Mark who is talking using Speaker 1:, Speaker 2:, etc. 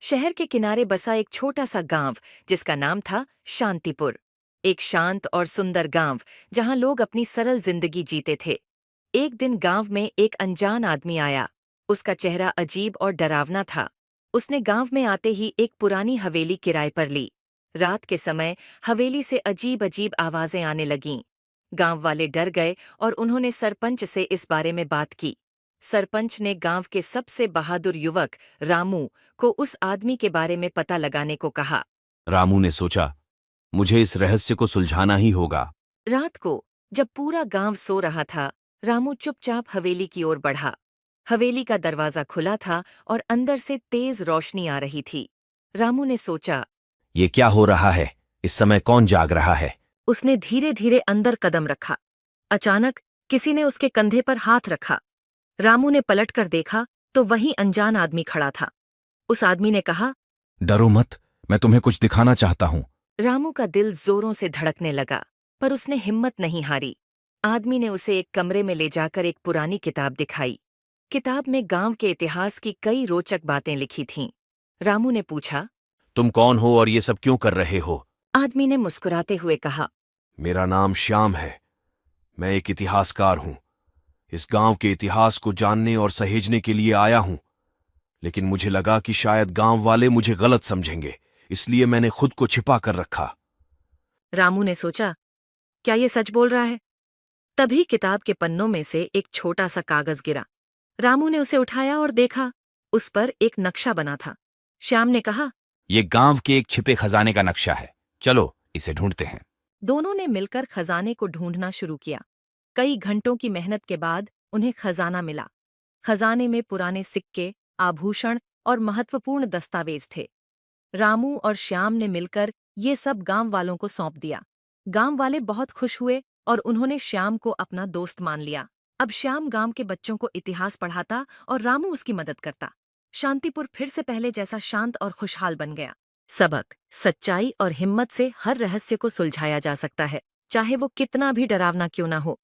Speaker 1: शहर के किनारे बसा एक छोटा सा गांव जिसका नाम था शांतिपुर। एक शांत और सुंदर गांव जहां लोग अपनी सरल जिंदगी जीते थे। एक दिन गांव में एक अनजान आदमी आया। उसका चेहरा अजीब और डरावना था। उसने गांव में आते ही एक पुरानी हवेली किराए पर ली। रात के समय हवेली से अजीब अजीब आवाजें आने लगीं। गांव वाले डर गए और उन्होंने सरपंच से इस बारे में बात की। सरपंच ने गांव के सबसे बहादुर युवक रामू को उस आदमी के बारे में पता लगाने को कहा।
Speaker 2: रामू ने सोचा, मुझे इस रहस्य को सुलझाना ही होगा।
Speaker 1: रात को जब पूरा गांव सो रहा था, रामू चुपचाप हवेली की ओर बढ़ा। हवेली का दरवाजा खुला था और अंदर से तेज रोशनी आ रही थी। रामू ने सोचा।
Speaker 2: ये क्या हो रहा है? इस समय कौन जाग रहा है?
Speaker 1: उसने धीरे धीरे अंदर कदम रखा। अचानक किसी ने उसके कंधे पर हाथ रखा। रामू ने पलटकर देखा तो वहीं अनजान आदमी खड़ा था। उस आदमी ने कहा।
Speaker 2: डरो मत, मैं तुम्हें कुछ दिखाना चाहता हूँ।
Speaker 1: रामू का दिल जोरों से धड़कने लगा, पर उसने हिम्मत नहीं हारी। आदमी ने उसे एक कमरे में ले जाकर एक पुरानी किताब दिखाई। किताब में गांव के इतिहास की कई रोचक बातें लिखी थीं। रामू ने पूछा।
Speaker 2: तुम कौन हो और ये सब क्यों कर रहे हो?
Speaker 1: आदमी ने मुस्कुराते हुए कहा।
Speaker 2: मेरा नाम श्याम है। मैं एक इतिहासकार हूँ। इस गांव के इतिहास को जानने और सहेजने के लिए आया हूँ। लेकिन मुझे लगा कि शायद गांव वाले मुझे गलत समझेंगे, इसलिए मैंने खुद को छिपा कर रखा।
Speaker 1: रामू ने सोचा, क्या ये सच बोल रहा है? तभी किताब के पन्नों में से एक छोटा सा कागज गिरा। रामू ने उसे उठाया और देखा। उस पर एक नक्शा बना था। श्याम ने कहा।
Speaker 2: ये गांव के एक छिपे खजाने का नक्शा है। चलो इसे ढूंढते हैं।
Speaker 1: दोनों ने मिलकर खजाने को ढूंढना शुरू किया। कई घंटों की मेहनत के बाद उन्हें खजाना मिला। खजाने में पुराने सिक्के, आभूषण और महत्वपूर्ण दस्तावेज थे। रामू और श्याम ने मिलकर ये सब गांव वालों को सौंप दिया। गांव वाले बहुत खुश हुए और उन्होंने श्याम को अपना दोस्त मान लिया। अब श्याम गांव के बच्चों को इतिहास पढ़ाता और रामू उसकी मदद करता। शांतिपुर फिर से पहले जैसा शांत और खुशहाल बन गया। सबक: सच्चाई और हिम्मत से हर रहस्य को सुलझाया जा सकता है, चाहे वो कितना भी डरावना क्यों ना हो।